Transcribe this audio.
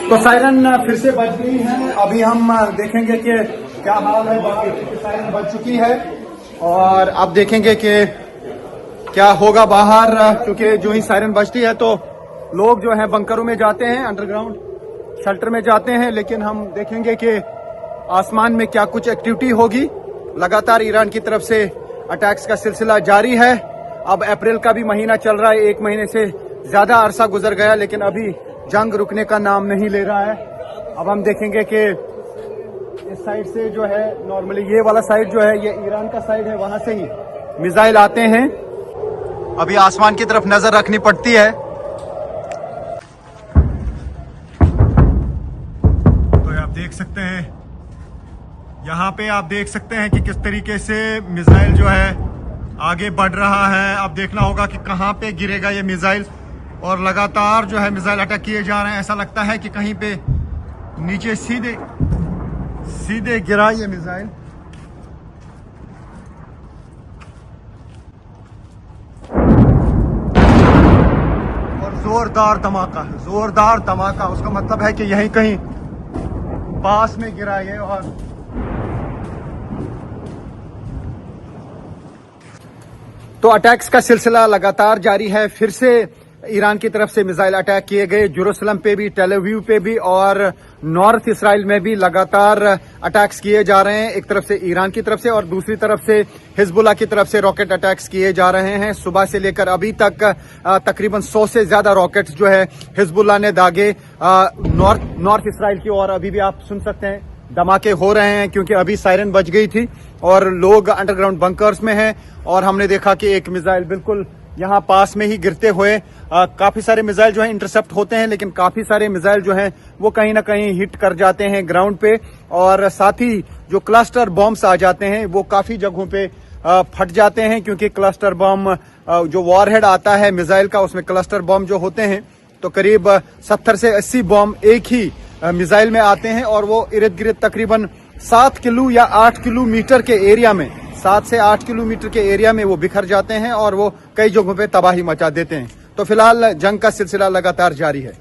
तो सायरन फिर से बज गई है। अभी हम देखेंगे कि क्या हाल है। बाकी सायरन बज चुकी है और अब देखेंगे कि क्या होगा बाहर, क्योंकि जो ही सायरन बजती है तो लोग जो है बंकरों में जाते हैं, अंडरग्राउंड शेल्टर में जाते हैं। लेकिन हम देखेंगे कि आसमान में क्या कुछ एक्टिविटी होगी। लगातार ईरान की तरफ से अटैक्स का सिलसिला जारी है। अब अप्रैल का भी महीना चल रहा है, 1 महीने से ज्यादा अरसा गुजर गया, लेकिन अभी जंग रुकने का नाम नहीं ले रहा है। अब हम देखेंगे कि इस साइड से जो है, नॉर्मली ये वाला साइड जो है ये ईरान का साइड है, वहां से ही मिसाइल आते हैं। अभी आसमान की तरफ नजर रखनी पड़ती है। तो आप देख सकते हैं, यहाँ पे आप देख सकते हैं कि किस तरीके से मिसाइल जो है आगे बढ़ रहा है। अब देखना होगा कि कहाँ पे गिरेगा ये मिसाइल, और लगातार जो है मिसाइल अटैक किए जा रहे हैं। ऐसा लगता है कि कहीं पे नीचे सीधे गिरा ये मिसाइल। और जोरदार धमाका, उसका मतलब है कि यहीं कहीं पास में गिरा ये। और तो अटैक्स का सिलसिला लगातार जारी है। फिर से ईरान की तरफ से मिसाइल अटैक किए गए, जेरूसलम पे भी, टेल अवीव पे भी और नॉर्थ इसराइल में भी लगातार अटैक्स किए जा रहे हैं। एक तरफ से ईरान की तरफ से और दूसरी तरफ से हिजबुल्लाह की तरफ से रॉकेट अटैक्स किए जा रहे हैं। सुबह से लेकर अभी तक तकरीबन 100 से ज्यादा रॉकेट्स जो है हिजबुल्लाह ने दागे नॉर्थ इसराइल की ओर। अभी भी आप सुन सकते हैं धमाके हो रहे हैं, क्योंकि अभी सायरन बज गई थी और लोग अंडरग्राउंड बंकर्स में हैं। और हमने देखा कि एक मिसाइल बिल्कुल यहाँ पास में ही गिरते हुए, काफी सारे मिसाइल जो है इंटरसेप्ट होते हैं, लेकिन काफी सारे मिसाइल जो हैं वो कहीं ना कहीं हिट कर जाते हैं ग्राउंड पे। और साथ ही जो क्लस्टर बॉम्ब्स आ जाते हैं वो काफी जगहों पे फट जाते हैं, क्योंकि क्लस्टर बॉम्ब जो वॉरहेड आता है मिसाइल का, उसमें क्लस्टर बॉम्ब जो होते हैं तो करीब 70 से 80 बॉम्ब एक ही मिसाइल में आते हैं। और वो इर्द गिर्द तकरीबन 7 किलो या 8 किलोमीटर के एरिया में, 7 से 8 किलोमीटर के एरिया में वो बिखर जाते हैं और वो कई जगहों पे तबाही मचा देते हैं। तो फिलहाल जंग का सिलसिला लगातार जारी है।